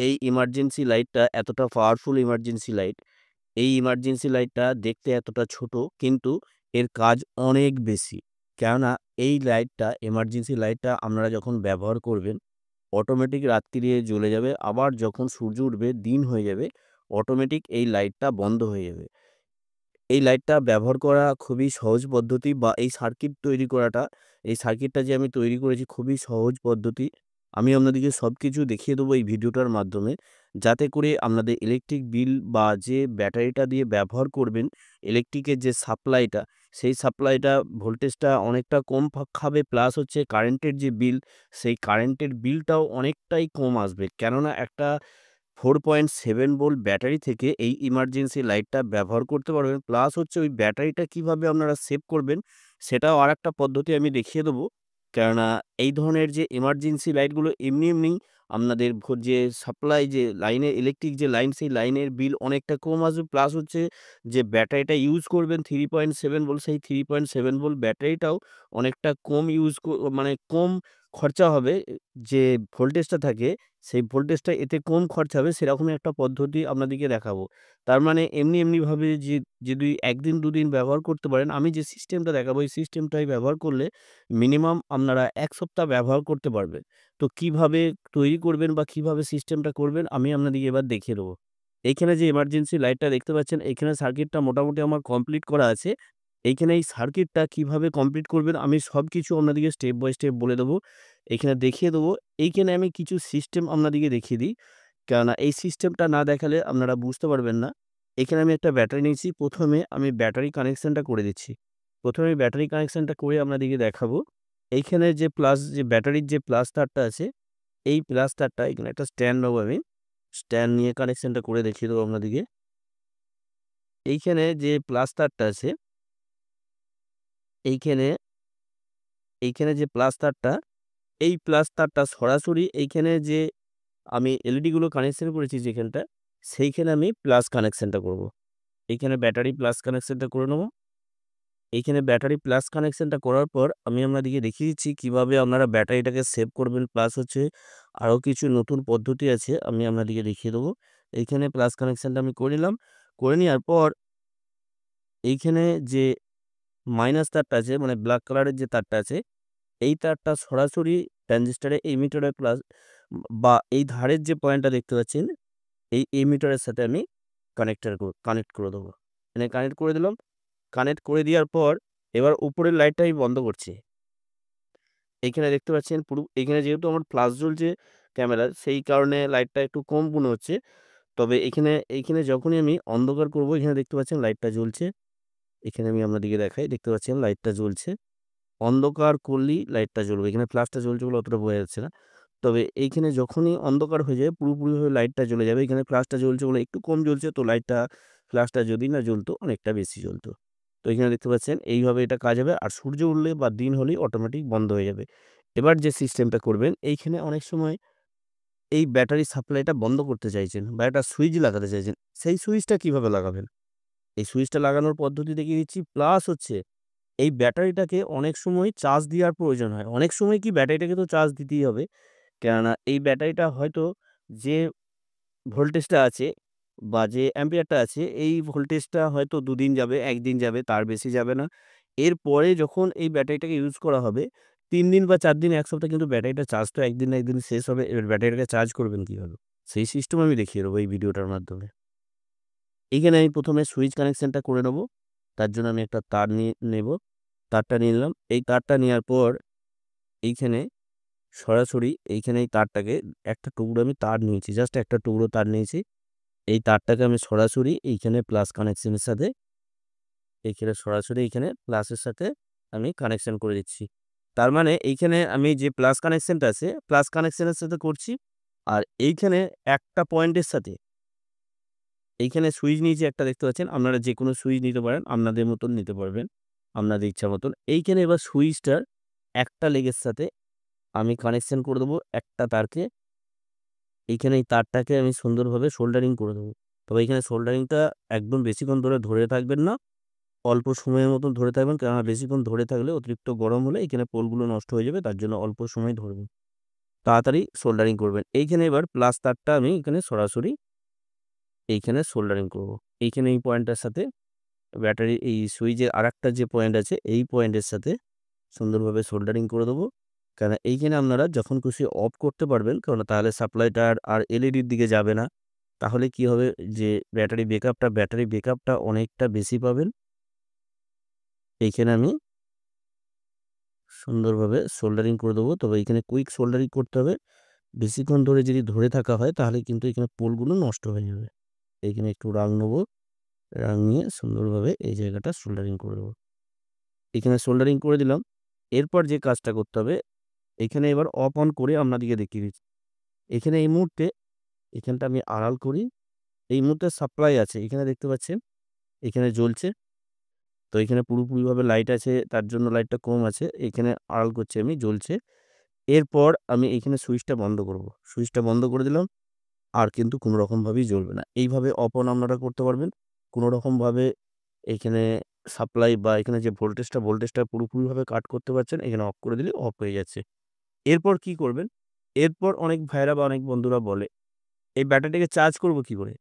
এই ইমার্জেন্সি লাইটটা এতটা পাওয়ারফুল ইমার্জেন্সি লাইট। এই ইমার্জেন্সি লাইটটা দেখতে এতটা ছোট কিন্তু এর কাজ অনেক বেশি। কেননা এই লাইটটা এমার্জেন্সি লাইটটা আপনারা যখন ব্যবহার করবেন অটোমেটিক রাত্তিরে জ্বলে যাবে। আবার যখন সূর্য উঠবে, দিন হয়ে যাবে, অটোমেটিক এই লাইটটা বন্ধ হয়ে যাবে। এই লাইটটা ব্যবহার করা খুবই সহজ পদ্ধতি বা এই সার্কিট তৈরি করাটা, এই সার্কিটটা যে আমি তৈরি করেছি খুবই সহজ পদ্ধতি। আমি আপনাদেরকে সবকিছু দেখিয়ে দেবো এই ভিডিওটার মাধ্যমে। যাতে করে আপনাদের ইলেকট্রিক বিল বা যে ব্যাটারিটা দিয়ে ব্যবহার করবেন, ইলেকট্রিকের যে সাপ্লাইটা, সেই সাপ্লাইটা ভোল্টেজটা অনেকটা কম খাবে প্লাস হচ্ছে কারেন্টের যে বিল, সেই কারেন্টের বিলটাও অনেকটাই কম আসবে। কেননা একটা 4.7 ভোল্ট ব্যাটারি থেকে এই ইমার্জেন্সি লাইটটা ব্যবহার করতে পারবেন। প্লাস হচ্ছে ওই ব্যাটারিটা কিভাবে আপনারা সেভ করবেন সেটাও আরেকটা পদ্ধতি আমি দেখিয়ে দেবো। কেননা এই ধরনের যে এমার্জেন্সি লাইটগুলো এমনি আপনাদের যে সাপ্লাই যে লাইনে ইলেকট্রিক যে লাইন সেই লাইনের বিল অনেকটা কম আসবে। প্লাস হচ্ছে যে ব্যাটারিটা ইউজ করবেন 3.7 ভোল্ট সেই 3.7 ভোল্ট ব্যাটারিটাও অনেকটা কম মানে কম খরচা হবে। যে ভোল্টেজটা থাকে সেই ভোল্টেজটা এতে কম খরচা হবে সেরকমই একটা পদ্ধতি আপনাদেরকে দেখাবো। তার মানে এমনিভাবে যদি ১ দিন ২ দিন ব্যবহার করতে পারেন, আমি যে সিস্টেমটা দেখাবো এই সিস্টেমটাই ব্যবহার করলে মিনিমাম আপনারা ১ সপ্তাহ ব্যবহার করতে পারবেন। তো কিভাবে তৈরি করবেন বা কিভাবে সিস্টেমটা করবেন আমি আপনাদেরকে এবার দেখিয়ে দেবো। এইখানে যে এমার্জেন্সি লাইটটা দেখতে পাচ্ছেন এইখানে সার্কিটটা মোটামুটি আমার কমপ্লিট করা আছে। এইখানে এই সার্কিটটা কিভাবে কমপ্লিট করবেন আমি সবকিছু আপনাদেরকে স্টেপ বাই স্টেপ বলে দেবো। এইখানে দেখিয়ে দেবো। এইখানে আমি কিছু সিস্টেম আপনাদেরকে দেখিয়ে দিই। কেননা এই সিস্টেমটা না দেখালে আপনারা বুঝতে পারবেন না। এখানে আমি একটা ব্যাটারি নিয়েছি। ১ম এ আমি ব্যাটারি কানেকশনটা করে দিচ্ছি। ১ম এ ব্যাটারি কানেকশনটা করে আপনাদেরকে দেখাবো। এইখানে যে যে ব্যাটারির যে প্লাস তারটা আছে, এই প্লাস তারটা এখানে একটা স্ট্যান্ড নেবো আমি। স্ট্যান্ড নিয়ে কানেকশনটা করে দেখিয়ে দেবো আপনাদেরকে। এইখানে যে প্লাস তারটা আছে, এইখানে এইখানে যে প্লাস তারটা, এই প্লাস তারটা সরাসরি এইখানে যে আমি এলইডি গুলো কানেকশন করেছি যেখানটা, সেইখানে আমি প্লাস কানেকশনটা করব। এইখানে ব্যাটারি প্লাস কানেকশনটা করে নেব। এইখানে ব্যাটারি প্লাস কানেকশনটা করার পর আমি আপনাদেরকে দেখিয়ে দিচ্ছি কিভাবে আপনারা ব্যাটারিটাকে সেভ করবেন। প্লাস হচ্ছে আরও কিছু নতুন পদ্ধতি আছে আমি আপনাদেরকে দেখিয়ে দেবো। এইখানে প্লাস কানেকশনটা আমি করে নিলাম। করে নেওয়ার পর এইখানে যে মাইনাস তারটা আছে মানে ব্ল্যাক কালারের যে তারটা আছে, এই তারটা সরাসরি ট্রানজিস্টরের এমিটারের প্লাস বা এই ধারের যে পয়েন্টটা দেখতে পাচ্ছেন এই এমিটারের সাথে আমি কানেক্ট করে দেবো। মানে কানেক্ট করে দিলাম। কানেক্ট করে দেওয়ার পর এবার উপরের লাইটটা আমি বন্ধ করছি। এইখানে দেখতে পাচ্ছেন পুরো এইখানে যেহেতু আমার ফ্লাশ জ্বলছে ক্যামেরার সেই কারণে লাইটটা একটু কম মনে হচ্ছে। তবে এইখানে যখনই আমি অন্ধকার করব এখানে দেখতে পাচ্ছেন লাইটটা জ্বলছে। এখানে আমি আপনাদেরকে দেখাই দেখতে পাচ্ছেন লাইটটা জ্বলছে। অন্ধকার করলেই লাইটটা জ্বলবে। এখানে ফ্ল্যাশটা জ্বলছে বলে অতটা বোঝা যাচ্ছে না। তবে এইখানে যখনই অন্ধকার হয়ে যাবে পুরোপুরিভাবে লাইটটা জ্বলে যাবে। এখানে ফ্ল্যাশটা জ্বলছে বলে একটু কম জ্বলছে তো ফ্ল্যাশটা যদি না জ্বলতো অনেকটা বেশি জ্বলতো। তো এখানে দেখতে পাচ্ছেন এইভাবে এটা কাজ হবে আর সূর্য উঠলে বা দিন হলেই অটোমেটিক বন্ধ হয়ে যাবে। এবার যে সিস্টেমটা করবেন এইখানে অনেক সময় এই ব্যাটারি সাপ্লাইটা বন্ধ করতে চাইছেন বা একটা সুইচ লাগাতে চাইছেন। সেই সুইচটা কিভাবে লাগাবেন? এই সুইচটা লাগানোর পদ্ধতি দেখিয়ে দিচ্ছি। প্লাস হচ্ছে এই ব্যাটারিটাকে অনেক সময় চার্জ দেওয়ার প্রয়োজন হয়। অনেক সময় কি ব্যাটারিটাকে তো চার্জ দিতেই হবে। কেননা এই ব্যাটারিটা হয়তো যে ভোল্টেজটা আছে বা যে অ্যাম্পিয়ারটা আছে এই ভোল্টেজটা হয়তো ২ দিন যাবে, ১ দিন যাবে, তার বেশি যাবে না। এরপরে যখন এই ব্যাটারিটাকে ইউজ করা হবে ৩ দিন বা ৪ দিন ১ সপ্তাহ কিন্তু ব্যাটারিটা চার্জ তো একদিন না একদিন শেষ হবে। এবার ব্যাটারিটাকে চার্জ করবেন কিভাবে? সেই সিস্টেম আমি দেখিয়ে দেবো এই ভিডিওটার মাধ্যমে। এইখানে আমি ১ম এ সুইচ কানেকশনটা করে নেব। তার জন্য আমি একটা তার নেব। তারটা নিয়ে নিলাম। এই তারটা নেওয়ার পর এইখানে সরাসরি এইখানে এই তারটাকে একটা টুকরো আমি তার নিয়েছি। জাস্ট একটা টুকরো তার নিয়েছি। এই তারটাকে আমি সরাসরি এইখানে প্লাস কানেকশনের সাথে এইখানে প্লাসের সাথে আমি কানেকশন করে দিচ্ছি। তার মানে এইখানে আমি যে প্লাস কানেকশনটা আছে, প্লাস কানেকশনের সাথে করছি। আর এইখানে একটা পয়েন্টের সাথে এইখানে সুইচ নিয়েছি একটা দেখতে পাচ্ছেন। আপনারা যেকোনো সুইচ নিতে পারেন। আপনাদের মতন নিতে পারবেন। আপনাদের ইচ্ছা মতন। এইখানে এবার সুইচটার একটা লেগের সাথে আমি কানেকশন করে দেবো একটা তারকে। এইখানে এই তারটাকে আমি সুন্দরভাবে সোল্ডারিং করে দেবো। তবে এইখানে সোল্ডারিংটা একদম বেশিক্ষণ ধরে থাকবেন না। অল্প সময়ের মতন ধরে থাকবেন। কেননা বেশিক্ষণ ধরে থাকলে অতিরিক্ত গরম হলে এখানে পোলগুলো নষ্ট হয়ে যাবে। তার জন্য অল্প সময় ধরবেন। তাড়াতাড়ি সোল্ডারিং করবেন। এইখানে এবার প্লাস তারটা আমি এখানে সরাসরি এইখানে সোল্ডারিং করব। এইখানে এই পয়েন্টটার সাথে ব্যাটারি এই সুইচের আরেকটা যে পয়েন্ট আছে এই পয়েন্টের সাথে সুন্দরভাবে সোল্ডারিং করে দেবো। কারণ এইখানে আপনারা যখন খুশি অফ করতে পারবেন, কারণ তাহলে সাপ্লাইটা আর এলইডির দিকে যাবে না। তাহলে কি হবে যে ব্যাটারি ব্যাকআপটা অনেকটা বেশি পাবেন। এইখানে আমি সুন্দরভাবে সোল্ডারিং করে দেবো। তবে এইখানে কুইক সোল্ডারিং করতে হবে। বেশিক্ষণ ধরে যদি ধরে থাকা হয় তাহলে কিন্তু এখানে পোলগুলো নষ্ট হয়ে যাবে। এইখানে একটু রাং নেবো, রাং নিয়ে সুন্দরভাবে এই জায়গাটা সোল্ডারিং করে দেবো। এখানে সোল্ডারিং করে দিলাম। এরপর যে কাজটা করতে হবে, এখানে এবার অফ অন করে আপনাদেরকে দেখিয়ে দিচ্ছি। এখানে এই মুহূর্তে এখানটা আমি আড়াল করি। এই মুহূর্তে সাপ্লাই আছে, এখানে দেখতে পাচ্ছেন এখানে জ্বলছে। তো এখানে পুরোপুরিভাবে লাইট আছে, তার জন্য লাইটটা কম আছে। এখানে আড়াল করছি আমি, জ্বলছে। এরপর আমি এইখানে সুইচটা বন্ধ করব। সুইচটা বন্ধ করে দিলাম। আর কিন্তু কোনো রকমভাবেই জ্বলবে না। এইভাবে অফ অন আপনারা করতে পারবেন। কোনো রকমভাবে এখানে সাপ্লাই বা এখানে যে ভোল্টেজটা পুরোপুরিভাবে কাট করতে পারছেন। এখানে অফ করে দিলে অফ হয়ে যাচ্ছে। এরপর কি করবেন? এরপর অনেক ভাইয়েরা বা অনেক বন্ধুরা বলে, এই ব্যাটারিটাকে চার্জ করব কি করে?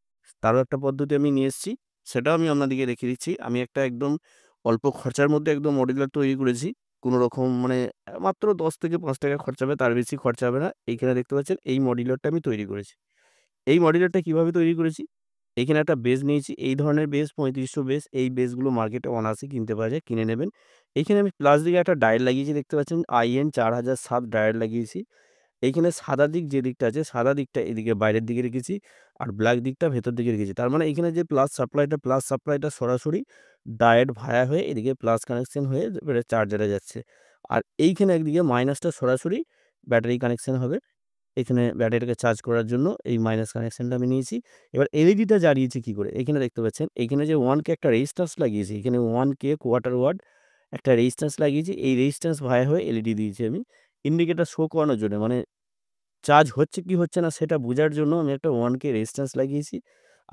তারও একটা পদ্ধতি আমি নিয়ে এসেছি। সেটাও আমি আপনাদেরকে দেখিয়ে দিচ্ছি। আমি একটা একদম অল্প খরচার মধ্যে একদম মডিউলার তৈরি করেছি। কোনো রকম মানে মাত্র ৳10 থেকে ৳5 খরচা হবে, তার বেশি খরচা হবে না। এইখানে দেখতে পাচ্ছেন এই মডিউলারটা আমি তৈরি করেছি। এই মডিউলারটা কিভাবে তৈরি করেছি? এইখানে একটা বেস নিয়েছি। এই ধরনের বেস ৩৫০০ বেস। এই বেসগুলো মার্কেটে অনায়াসে কিনতে পাওয়া যায়, কিনে নেবেন। এইখানে আমি প্লাস দিকে একটা ডায়োড লাগিয়েছি, দেখতে পাচ্ছেন IN 4007 ডায়োড লাগিয়েছি। এইখানে সাদা দিক যে দিকটা আছে, সাদা দিকটা এদিকে বাইরের দিকে রেখেছি। আর ব্লাক দিকটা ভেতর দিকে রেখেছি। তার মানে এখানে যে প্লাস সাপ্লাইটা সরাসরি ডায়োড ভায়া হয়ে এদিকে প্লাস কানেকশন হয়ে এবারে চার্জারে যাচ্ছে। আর এইখানে একদিকে মাইনাসটা সরাসরি ব্যাটারি কানেকশন হবে। এখানে ব্যাটারিটাকে চার্জ করার জন্য এই মাইনাস কানেকশনটা আমি নিয়েছি। এবার এলইডিটা জ্বালিয়েছি কি করে? এখানে দেখতে পাচ্ছেন এইখানে যে 1K একটা রেজিস্ট্যান্স লাগিয়েছি। এখানে 1K কোয়ার্টার ওয়াট একটা রেজিস্ট্যান্স লাগিয়েছি। এই রেজিস্ট্যান্স ভায়া হয়ে এলইডি দিয়েছি আমি। ইন্ডিকেটর শো করানোর জন্য, মানে চার্জ হচ্ছে কি হচ্ছে না সেটা বোঝার জন্য আমি একটা 1K রেজিস্ট্যান্স লাগিয়েছি।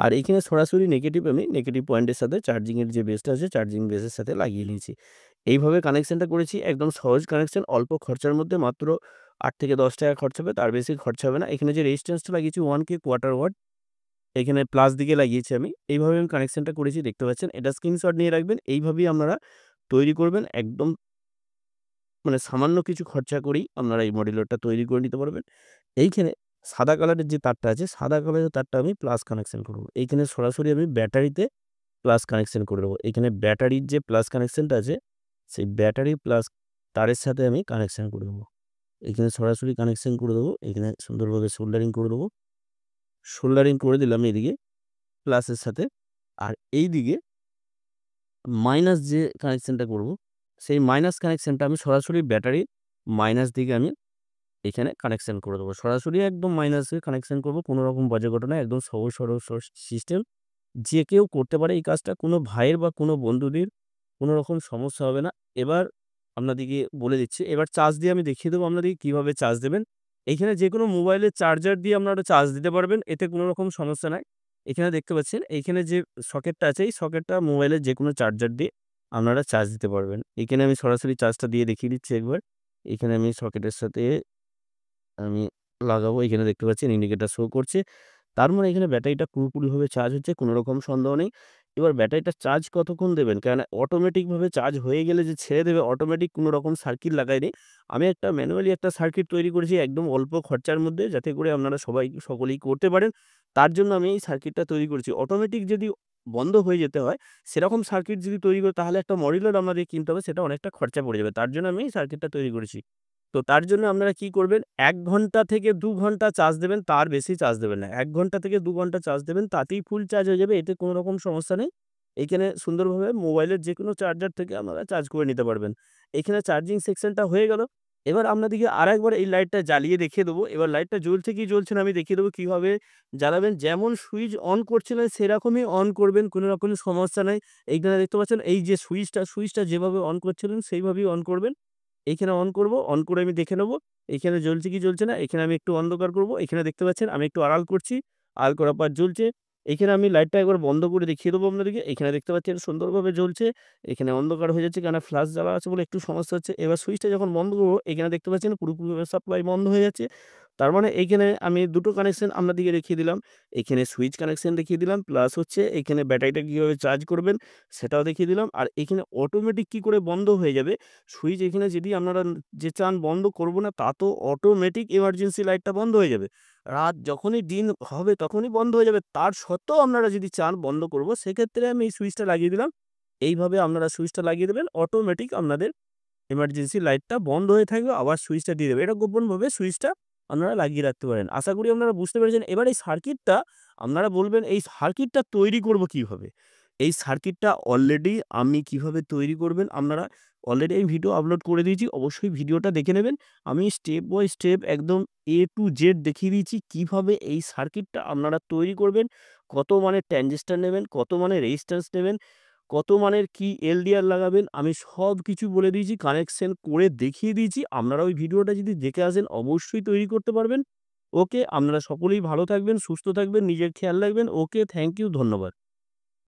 আর এইখানে সরাসরি আমি নেগেটিভ পয়েন্টের সাথে চার্জিংয়ের যে বেসটা আছে চার্জিং বেসের সাথে লাগিয়ে নিয়েছি। এইভাবে কানেকশনটা করেছি। একদম সহজ কানেকশন, অল্প খরচার মধ্যে মাত্র ৳৮ থেকে ৳১০ খরচা হবে, তার বেশি খরচা হবে না। এখানে যে রেজিস্ট্যান্সটা লাগিয়েছি 1K কোয়ার্টার ওয়াট, এখানে প্লাস দিকে লাগিয়েছি আমি। এইভাবে আমি কানেকশনটা করেছি, দেখতে পাচ্ছেন। এটা স্ক্রিনশট নিয়ে রাখবেন। এইভাবেই আপনারা তৈরি করবেন। একদম মানে সামান্য কিছু খরচা করেই আপনারা এই মডিউলারটা তৈরি করে নিতে পারবেন। এইখানে সাদা কালারের যে তারটা আছে, সাদা কালারের তারটা আমি প্লাস কানেকশন করব। এইখানে সরাসরি আমি ব্যাটারিতে প্লাস কানেকশন করে দেবো। এখানে ব্যাটারির যে প্লাস কানেকশনটা আছে, সেই ব্যাটারি প্লাস তারের সাথে আমি কানেকশন করে দেবো। এখানে সরাসরি কানেকশন করে দেবো। এখানে সুন্দরভাবে সোল্ডারিং করে দেবো। সোল্ডারিং করে দিলাম এদিকে প্লাসের সাথে। আর এইদিকে মাইনাস যে কানেকশনটা করব, সেই মাইনাস কানেকশনটা আমি সরাসরি ব্যাটারির মাইনাস দিকে আমি এখানে কানেকশন করে দেবো। সরাসরি একদম মাইনাসে কানেকশন করব। কোনো রকম বাজে ঘটনা, একদম সহজ সরল সিস্টেম। যে কেউ করতে পারে এই কাজটা। কোনো ভাইয়ের বা কোনো বন্ধুদের কোনো রকম সমস্যা হবে না। এবার আপনাদেরকে বলে দিচ্ছি। এবার চার্জ দিয়ে আমি দেখিয়ে দেবো আপনাদেরকে কিভাবে চার্জ দেবেন। এইখানে যেকোনো মোবাইলের চার্জার দিয়ে আপনারা চার্জ দিতে পারবেন। এতে কোনো রকম সমস্যা নাই। এখানে দেখতে পাচ্ছেন এইখানে যে সকেটটা আছে, এই সকেটটা মোবাইলের যেকোনো চার্জার দিয়ে আপনারা চার্জ দিতে পারবেন। এখানে আমি সরাসরি চার্জটা দিয়ে দেখিয়ে দিচ্ছি একবার। এখানে আমি সকেটের সাথে আমি লাগাবো। এখানে দেখতে পাচ্ছেন ইন্ডিকেটর শো করছে। তার মানে এখানে ব্যাটারিটা পুরোপুরিভাবে চার্জ হচ্ছে, কোনো রকম সন্দেহ নেই। এবার ব্যাটারিটা চার্জ কতক্ষণ দেবেন? কেননা অটোমেটিকভাবে চার্জ হয়ে গেলে যে ছেড়ে দেবে, অটোমেটিক কোনো রকম সার্কিট লাগাইনি। আমি একটা ম্যানুয়ালি একটা সার্কিট তৈরি করেছি একদম অল্প খরচার মধ্যে, যাতে করে আপনারা সকলেই করতে পারেন। তার জন্য আমি এই সার্কিটটা তৈরি করেছি। অটোমেটিক যদি বন্ধ হয়ে যেতে হয়, সেরকম সার্কিট যদি তৈরি করি তাহলে একটা মডিউলার আপনাদের কিনতে হবে, সেটা অনেকটা খরচা পড়ে যাবে। তার জন্য আমি এই সার্কিটটা তৈরি করেছি। তো তার জন্য আপনারা কি করবেন? ১ ঘন্টা থেকে ২ ঘন্টা চার্জ দেবেন, তার বেশি চার্জ দেবেন না। ১ ঘন্টা থেকে ২ ঘন্টা চার্জ দেবেন, তাতেই ফুল চার্জ হয়ে যাবে। এতে কোনো রকম সমস্যা নেই। এইখানে সুন্দরভাবে মোবাইলের যেকোনো চার্জার থেকে আপনারা চার্জ করে নিতে পারবেন। এইখানে চার্জিং সেকশনটা হয়ে গেল। এবার আপনাদেরকে আরেকবার এই লাইটটা জ্বালিয়ে দেখিয়ে দেবো। এবার লাইটটা জ্বলছে কি জ্বলছে না আমি দেখিয়ে দেবো কিভাবে জ্বালাবেন। যেমন সুইচ অন করছিলেন সেরকমই অন করবেন, কোনো রকম সমস্যা নাই। এইখানে দেখতে পাচ্ছেন এই যে সুইচটা যেভাবে অন করছিলেন সেইভাবেই অন করবেন। এইখানে অন করব, অন করে আমি দেখে নেব এইখানে জ্বলছে কি জ্বলছে না। এখানে আমি একটু অন্ধকার করব। এখানে দেখতে পাচ্ছেন আমি একটু আড়াল করছি। আড়াল করার পর জ্বলছে। এইখানে আমি লাইটটা একবার বন্ধ করে দেখিয়ে দেবো আপনাদেরকে। এখানে দেখতে পাচ্ছেন সুন্দরভাবে জ্বলছে। এখানে অন্ধকার হয়ে যাচ্ছে, কেন ফ্ল্যাশ জ্বালা আছে বলে একটু সমস্যা হচ্ছে। এবার সুইচটা যখন বন্ধ করব, এখানে দেখতে পাচ্ছেন পুরোপুরিভাবে সাপ্লাই বন্ধ হয়ে যাচ্ছে। তার মানে এইখানে আমি ২ টো কানেকশন আপনাদেরকে দেখিয়ে দিলাম। এখানে সুইচ কানেকশন দেখিয়ে দিলাম, প্লাস হচ্ছে এখানে ব্যাটারিটা কিভাবে চার্জ করবেন সেটাও দেখিয়ে দিলাম। আর এখানে অটোমেটিক কি করে বন্ধ হয়ে যাবে, সুইচ এখানে যদি আপনারা যে চান বন্ধ করব না, তা তো অটোমেটিক এমার্জেন্সি লাইটটা বন্ধ হয়ে যাবে। রাত যখনই দিন হবে তখনই বন্ধ হয়ে যাবে। তার সত্ত্বেও আপনারা যদি চান বন্ধ করব, সেক্ষেত্রে আমি এই সুইচটা লাগিয়ে দিলাম। এইভাবে আপনারা সুইচটা লাগিয়ে দেবেন। অটোমেটিক আপনাদের এমার্জেন্সি লাইটটা বন্ধ হয়ে থাকবে, আবার সুইচটা দিয়ে দেবে। এটা গোপনভাবে সুইচটা আপনারা লাগিয়ে রাখতে পারেন। আশা করি আপনারা বুঝতে পেরেছেন। এবার এই সার্কিটটা আপনারা বলবেন, এই সার্কিটটা তৈরি করব কিভাবে? এই সার্কিটটা অলরেডি আমি কিভাবে তৈরি করবেন, আপনারা অলরেডি আমি ভিডিও আপলোড করে দিয়েছি। অবশ্যই ভিডিওটা দেখে নেবেন। আমি স্টেপ বাই স্টেপ একদম A to Z দেখিয়ে দিয়েছি কিভাবে এই সার্কিটটা আপনারা তৈরি করবেন। কত মানের ট্রানজিস্টর নেবেন, কত মানের রেজিস্ট্যান্স নেবেন, কত মানের কি এলডিআর লাগাবেন, আমি সবকিছু বলে দিয়েছি, কানেকশন করে দেখিয়ে দিয়েছি। আপনারা ওই ভিডিওটা যদি দেখে আসেন অবশ্যই তৈরি করতে পারবেন। ওকে, আপনারা সকলেই ভালো থাকবেন, সুস্থ থাকবেন, নিজের খেয়াল রাখবেন। ওকে, থ্যাংক ইউ, ধন্যবাদ।